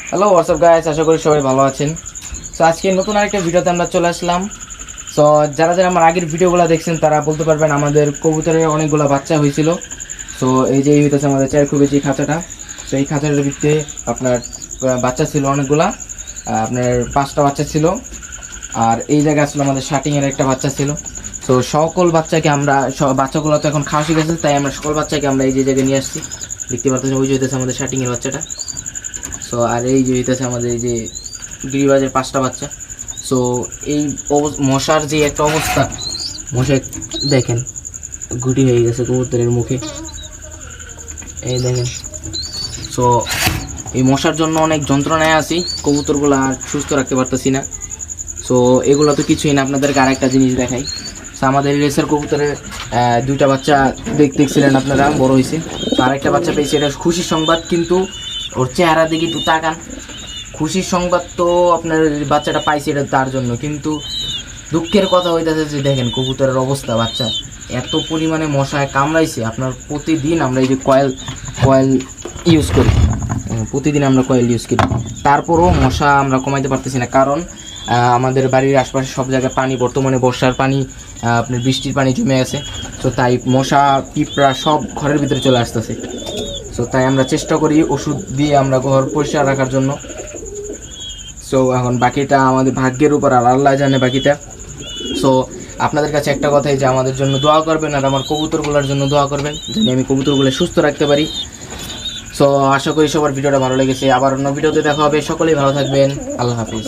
Hello WhatsApp guys, আশা করি সবাই ভালো আছেন। সো আজকে নতুন আরেকটা ভিডিওতে আমরা চলে আসলাম। সো যারা যারা আমার আগের ভিডিওগুলো দেখছেন তারা বলতে পারবেন আমাদের কবুতরের অনেকগুলো বাচ্চা হয়েছিল। সো এই যে হইতেছে আমাদের চেয়ারকুবেজি খাঁচাটা। সো এই খাঁচাটার ভিতরে আপনার বাচ্চা ছিল অনেকগুলা, আপনার 5টা বাচ্চা ছিল। আর এই জায়গায় আসলে আমাদের শার্টিংয়ের একটা বাচ্চা ছিল। সো সকল বাচ্চাকে আমরা বাচ্চাগুলো তো এখন খাওয়া শিখেছে, তাই আমরা সকল বাচ্চাকে আমরা এই যে জায়গায় নিয়ে আসছি। দেখতে পাচ্ছেন ওই যে হইতেছে আমাদের শার্টিংয়ের বাচ্চাটা। সো আর এই যে হইতেছে আমাদের এই যে গিরিবাজের 5টা বাচ্চা। সো এই মশার যে একটা অবস্থা, মশা দেখেন গুটি হয়ে গেছে কবুতরের মুখে, এই দেখেন। সো এই মশার জন্য অনেক যন্ত্রণায় আছি, কবুতরগুলো আর সুস্থ রাখতে পারতেছি না। সো এগুলো তো কিছুই না, আপনাদেরকে আরেকটা জিনিস দেখাই। সো আমাদের রেসের কবুতরের 2টা বাচ্চা দেখছিলেন আপনারা, বড় হয়েছে। তো আরেকটা বাচ্চা পেয়েছে, এটা খুশির সংবাদ। কিন্তু ওর চেহারা দিকে একটু তাকান, খুশির সংবাদ তো আপনার বাচ্চাটা পাইছে এটা তার জন্য, কিন্তু দুঃখের কথা হইতেছে যে দেখেন কবুতরের অবস্থা। বাচ্চা এত পরিমাণে মশায় কামড়াইছে। আপনার প্রতিদিন আমরা এই যে কয়েল ইউজ করি, প্রতিদিন আমরা কয়েল ইউজ করি, তারপরও মশা আমরা কমাইতে পারতেছি না। কারণ আমাদের বাড়ির আশপাশে সব জায়গায় পানি, বর্তমানে বর্ষার পানি, আপনার বৃষ্টির পানি জমে গেছে। তো তাই মশা পিঁপড়া সব ঘরের ভিতরে চলে আসতেছে। সো তাই আমরা চেষ্টা করি ওষুধ দিয়ে আমরা ঘর পরিষ্কার রাখার জন্য। সো এখন বাকিটা আমাদের ভাগ্যের উপর, আর আল্লাহ জানে বাকিটা। সো আপনাদের কাছে একটা কথাই যে আমাদের জন্য দোয়া করবেন, আর আমার কবুতরগুলোর জন্য দোয়া করবেন যেন আমি কবুতরগুলো সুস্থ রাখতে পারি। সো আশা করি সবার ভিডিওটা ভালো লেগেছে। আবার অন্য ভিডিওতে দেখা হবে। সকলেই ভালো থাকবেন। আল্লাহ হাফিজ।